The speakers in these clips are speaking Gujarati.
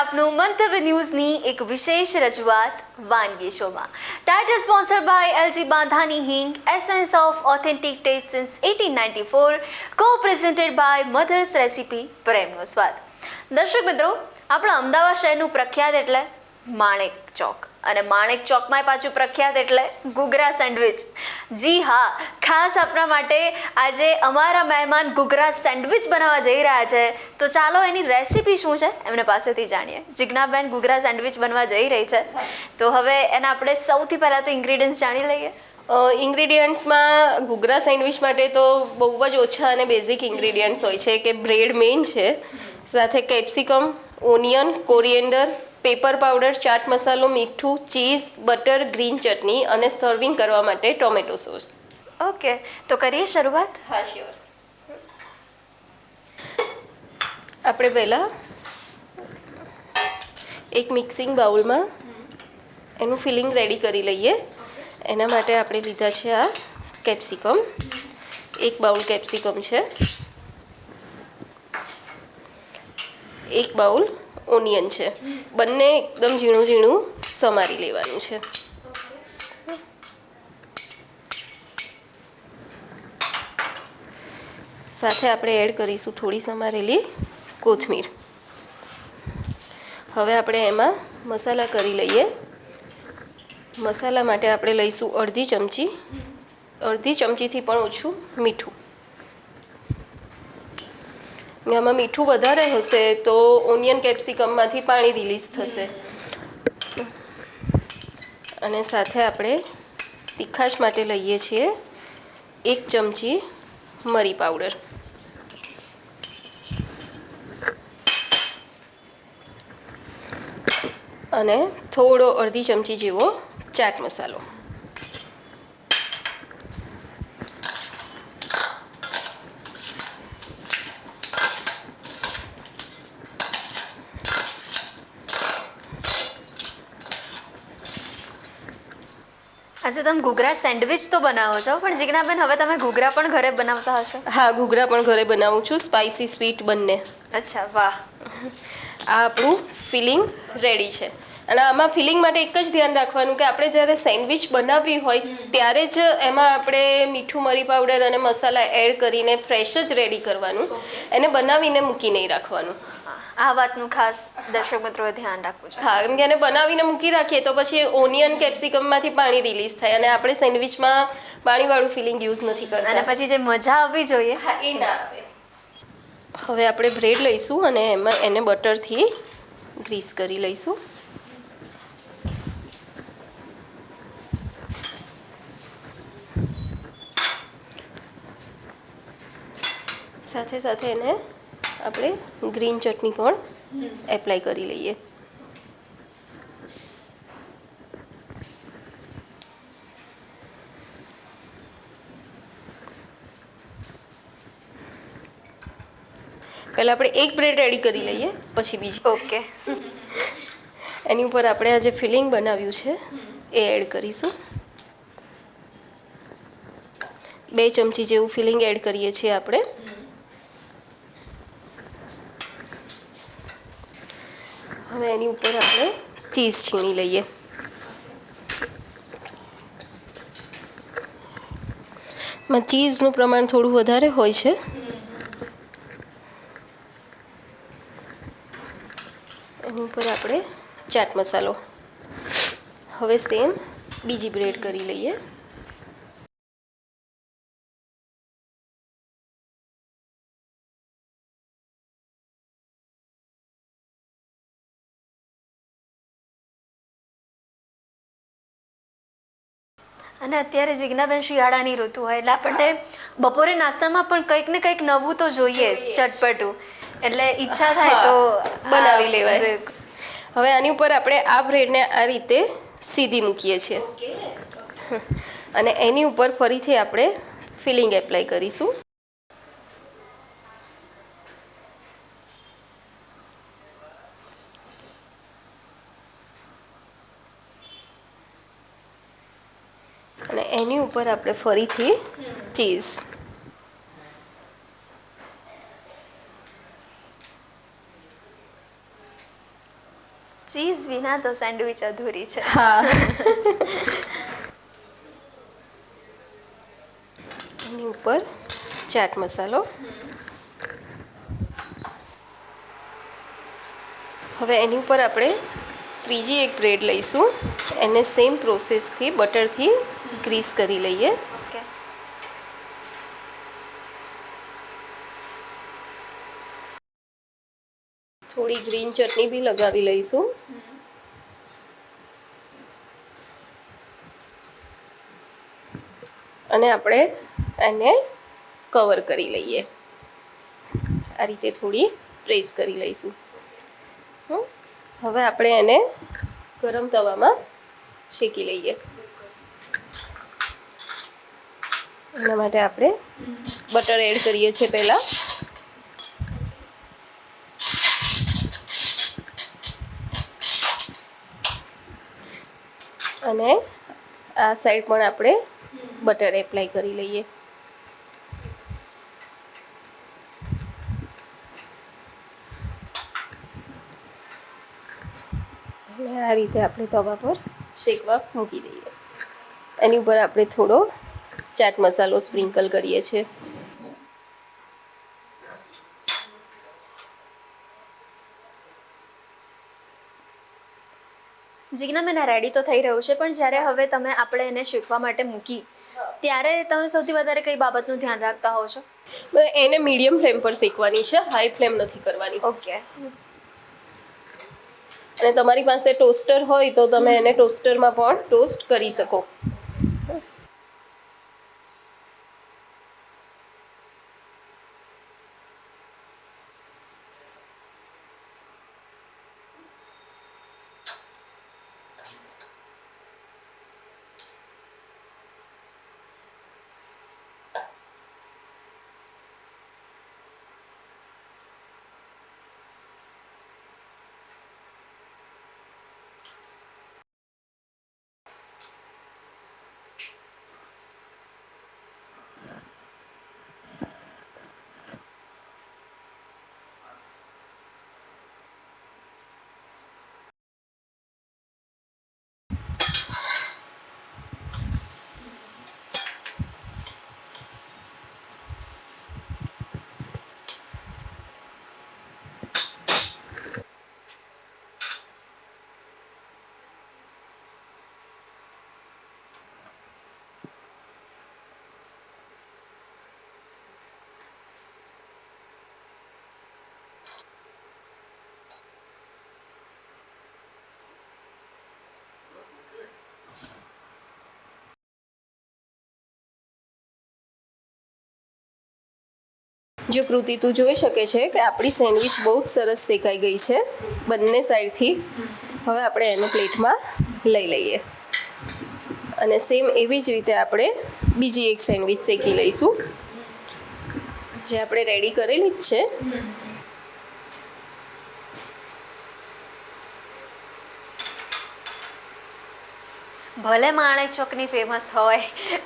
આપનું મંતવ્ય ન્યૂઝની એક વિશેષ રજૂઆત વાનગી શોમાં. That is sponsored by LG બાંધાની હિંગ, essence of authentic taste since 1894, co-presented by Mother's Recipe, પ્રેમનો સ્વાદ. દર્શક મિત્રો, આપણા અમદાવાદ શહેરનું પ્રખ્યાત એટલે માણેક ચોક, અને માણેક ચોકમાં પાછું પ્રખ્યાત એટલે ઘૂઘરા સેન્ડવિચ. જી હા, ખાસ આપણા માટે આજે અમારા મહેમાન ઘૂઘરા સેન્ડવિચ બનાવવા જઈ રહ્યા છે. તો ચાલો એની રેસીપી શું છે એમને પાસેથી જાણીએ. જિજ્ઞાબેન ઘૂઘરા સેન્ડવિચ બનવા જઈ રહી છે, તો હવે એના આપણે સૌથી પહેલાં તો ઇન્ગ્રીડિયન્ટ્સ જાણી લઈએ. ઇન્ગ્રીડિયન્ટ્સમાં ઘૂઘરા સેન્ડવિચ માટે તો બહુ જ ઓછા અને બેઝિક ઇન્ગ્રીડિયન્ટ્સ હોય છે કે બ્રેડ મેઇન છે, સાથે capsicum, onion, coriander, pepper powder, chaat મસાલો, મીઠું, ચીઝ, બટર, ગ્રીન ચટણી અને સર્વિંગ કરવા માટે ટોમેટો સોસ. ઓકે, તો કરીએ શરૂઆત. હા, શ્યોર. આપણે પહેલાં એક મિક્સિંગ બાઉલમાં એનું ફિલિંગ રેડી કરી લઈએ. એના માટે આપણે લીધા છે આ કેપ્સિકમ, 1 બાઉલ કેપ્સિકમ છે, 1 બાઉલ ઓનિયન છે. બંને એકદમ ઝીણું ઝીણું સમારી લેવાનું છે. સાથે આપણે એડ કરીશું થોડી સમારેલી કોથમીર. હવે આપણે એમાં મસાલા કરી લઈએ. મસાલા માટે આપણે લઈશું અડધી ચમચીથી પણ ઓછું મીઠું. આમાં મીઠું વધારે હશે તો ઓનિયન કેપ્સિકમમાંથી પાણી રિલીઝ થશે. અને સાથે આપણે તીખાશ માટે લઈએ છીએ 1 ચમચી મરી પાવડર. અને થોડો અડધી ચમચી જેવો ચાટ મસાલો. આજે તમે ઘૂઘરા સેન્ડવિચ તો બનાવો છો, પણ જિજ્ઞાબેન હવે તમે ઘૂઘરા પણ ઘરે બનાવતા હશો? હા, ઘૂઘરા પણ ઘરે બનાવું છું, સ્પાઇસી સ્વીટ બંને. અચ્છા, વાહ. આ આપણું ફિલિંગ રેડી છે. અને આમાં ફિલિંગ માટે એક જ ધ્યાન રાખવાનું કે આપણે જ્યારે સેન્ડવિચ બનાવવી હોય ત્યારે જ એમાં આપણે મીઠું, મરી પાવડર અને મસાલા એડ કરીને ફ્રેશ જ રેડી કરવાનું. એને બનાવીને મૂકી નહીં રાખવાનું. આ વાતનું ખાસ દર્શક મિત્રોએ ધ્યાન રાખવું છે. હા, કેમ કે એને બનાવીને મૂકી રાખીએ તો પછી ઓનિયન કેપ્સિકમમાંથી પાણી રિલીઝ થાય અને આપણે સેન્ડવિચમાં પાણીવાળું ફિલિંગ યુઝ નથી કરતા. અને પછી જે મજા આવવી જોઈએ હા, એ ના આવે. હવે આપણે બ્રેડ લઈશું અને એમાં એને બટરથી ગ્રીસ કરી લઈશું. સાથે સાથે એને આપણે ગ્રીન ચટણી પણ એપ્લાય કરી લઈએ. પહેલાં આપણે એક બ્રેડ રેડી કરી લઈએ, પછી બીજી. ઓકે. એની ઉપર આપણે આ જે ફિલિંગ બનાવ્યું છે એ એડ કરીશું. 2 ચમચી જેવું ફિલિંગ એડ કરીએ છીએ આપણે. હવે એની ઉપર આપણે ચીઝ છીણી લઈએ. ચીઝનું પ્રમાણ થોડું વધારે હોય છે. એની ઉપર આપણે ચાટ મસાલો. હવે સેમ બીજી બ્રેડ કરી લઈએ. અને અત્યારે જિજ્ઞાબેન શિયાળાની ઋતુ હોય એટલે આપણને બપોરે નાસ્તામાં પણ કંઈક ને કંઈક નવું તો જોઈએ, ચટપટું. એટલે ઈચ્છા થાય તો બનાવી લેવાય. હવે આની ઉપર આપણે આ બ્રેડને આ રીતે સીધી મૂકીએ છીએ અને એની ઉપર ફરીથી આપણે ફિલિંગ એપ્લાય કરીશું. અને એની ઉપર આપણે ફરીથી ચીઝ. ચીઝ વિના તો સેન્ડવિચ અધૂરી છે. હા. એની ઉપર ચાટ મસાલો. હવે એની ઉપર આપણે ત્રીજી એક બ્રેડ લઈશું. એને સેમ પ્રોસેસથી બટરથી ગ્રીસ કરી લઈએ. ઓકે. થોડી ગ્રીન ચટણી બી લગાવી લઈશું. અને આપણે એને કવર કરી લઈએ. આ રીતે થોડી પ્રેસ કરી લઈશું. હવે આપણે એને ગરમ તવામાં શેકી લઈએ. એના માટે આપણે બટર એડ કરીએ છીએ પહેલાં. અને આ સાઈડ પણ આપણે બટર એપ્લાય કરી લઈએ. અને આ રીતે આપણે તવા પર શેકવા મૂકી દઈએ. એની ઉપર આપણે થોડો ચાટ મસાલો સ્પ્રિંકલ કરીએ છીએ. જિજ્ઞાબેન, આ રેડી તો થઈ રહ્યું છે, પણ જ્યારે હવે તમે આપણે એને શેકવા માટે મૂકી ત્યારે તમે સૌથી વધારે કઈ બાબતનું ધ્યાન રાખતા હોવ છો? એને મીડિયમ ફ્લેમ પર શેકવાની છે, હાઈ ફ્લેમ નથી કરવાની. ઓકે. અને તમારી પાસે ટોસ્ટર હોય તો તમે એને ટોસ્ટરમાં પણ ટોસ્ટ કરી શકો. જો કૃતિ તું જોઈ શકે છે કે આપણી સેન્ડવિચ બહુ જ સરસ શેકાઈ ગઈ છે બંને સાઈડથી. હવે આપણે એને પ્લેટમાં લઈ લઈએ. અને સેમ એવી જ રીતે આપણે બીજી એક સેન્ડવિચ શેકી લઈશું, જે આપણે રેડી કરેલી જ છે. ભલે માણેક ચોકની ફેમસ હોય,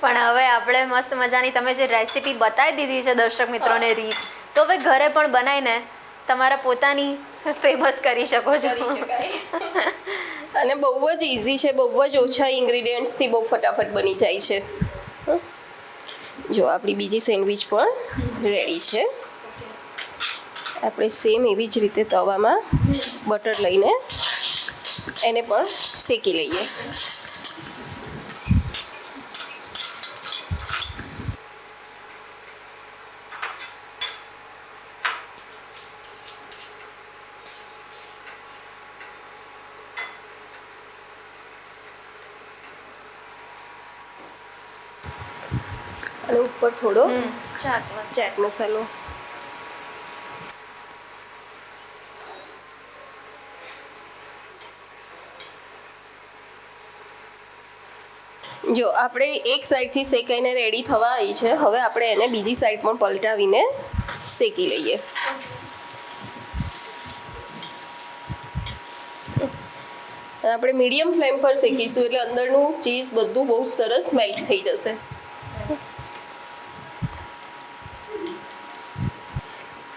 પણ હવે આપણે મસ્ત મજાની તમે જે રેસીપી બતાવી દીધી છે દર્શક મિત્રોને રીત, તો હવે ઘરે પણ બનાવીને તમારા પોતાની ફેમસ કરી શકો છો. અને બહુ જ ઇઝી છે, બહુ જ ઓછા ઇન્ગ્રીડિયન્ટ્સથી બહુ ફટાફટ બની જાય છે. જો આપણી બીજી સેન્ડવિચ પણ રેડી છે. આપણે સેમ એવી જ રીતે તવામાં બટર લઈને એને પણ શેકી લઈએ. અને ઉપર થોડો ચાટ મસાલો. જો આપણે એક સાઈડથી શેકાઈને રેડી થવા આવી છે. હવે આપણે એને બીજી સાઈડ પણ પલટાવીને શેકી લઈએ. આપણે મીડિયમ ફ્લેમ પર શેકીશું એટલે અંદરનું ચીઝ બધું બહુ સરસ મેલ્ટ થઈ જશે.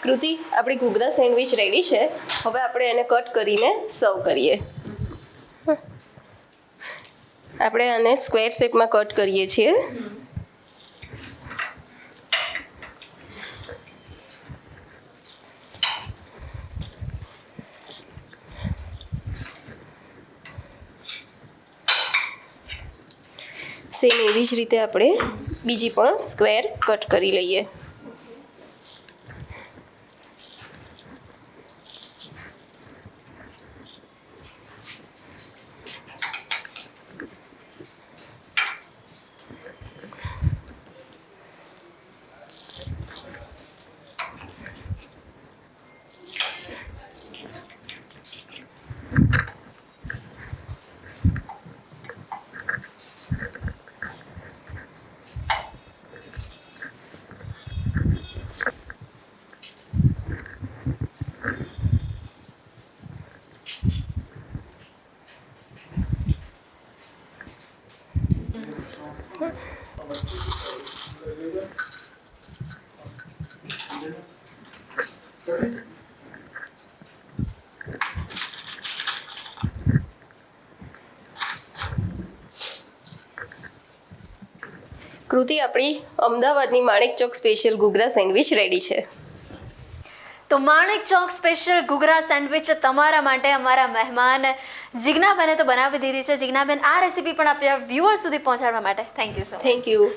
કૃતિ, આપણી ઘૂઘરા સેન્ડવિચ રેડી છે. હવે આપણે એને કટ કરીને સર્વ કરીએ. આપણે આને સ્ક્વેર શેપમાં કટ કરીએ છીએ. સેમ એવી જ રીતે આપણે બીજી પણ સ્ક્વેર કટ કરી લઈએ. કૃતિ, આપણી અમદાવાદની માણેક ચોક સ્પેશિયલ ઘૂઘરા સેન્ડવિચ રેડી છે. તો માણેક ચોક સ્પેશિયલ ઘૂઘરા સેન્ડવિચ તમારા માટે અમારા મહેમાન જિજ્ઞાબેને તો બનાવી દીધી છે. જિજ્ઞાબેન, આ રેસીપી પણ આપણા વ્યુઅર્સ સુધી પહોંચાડવા માટે thank you so much. Thank you.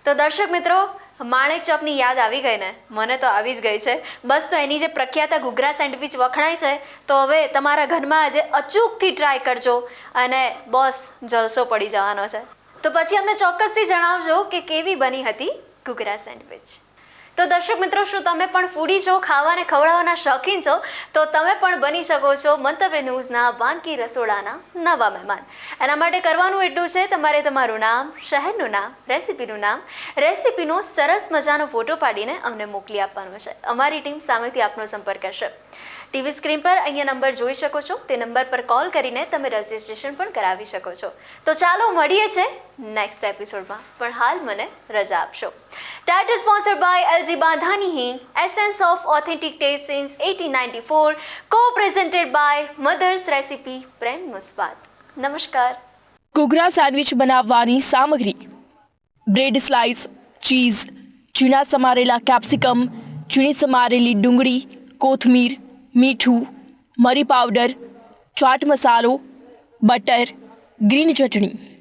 તો દર્શક મિત્રો, માણેક ચોકની યાદ આવી ગઈ ને? મને તો આવી જ ગઈ છે. બસ, તો એની જે પ્રખ્યાત ઘૂઘરા સેન્ડવિચ વખણાય છે, તો હવે તમારા ઘરમાં આજે અચૂકથી ટ્રાય કરજો અને બસ જલસો પડી જવાનો છે. તો પછી અમને ચોક્કસથી જણાવજો કે કેવી બની હતી ઘૂઘરા સેન્ડવિચ. તો દર્શક મિત્રો, શું તમે પણ ફૂડી છો, ખાવાને ખવડાવવાના શોખીન છો? તો તમે પણ બની શકો છો મંતવ્ય ન્યૂઝના વાનગી રસોડાના નવા મહેમાન. એના માટે કરવાનું એટલું છે, તમારે તમારું નામ, શહેરનું નામ, રેસીપીનો સરસ મજાનો ફોટો પાડીને અમને મોકલી આપવાનો છે. અમારી ટીમ સામેથી આપનો સંપર્ક કરશે. ટીવી સ્ક્રીન પર અહીંયા નંબર જોઈ શકો છો. તે નંબર પર કોલ કરીને તમે રજિસ્ટ્રેશન પણ કરાવી શકો છો. તો ચાલો મળીએ છે નેક્સ્ટ એપિસોડમાં, પણ હાલ મને રજા આપશો. Title sponsored by LG Bandhani Hing, essence of authentic taste since 1894, co-presented by Mother's Recipe, પ્રેમ મુસ્બાત. નમસ્કાર. ઘૂઘરા સેન્ડવિચ બનાવવાની સામગ્રી: બ્રેડ સ્લાઇસ, ચીઝ, ઝીણા સમારેલા કેપ્સિકમ, ઝીણી સમારેલી ડુંગળી, કોથમીર, મીઠું, મરી પાવડર, ચાટ મસાલો, બટર, ગ્રીન ચટણી.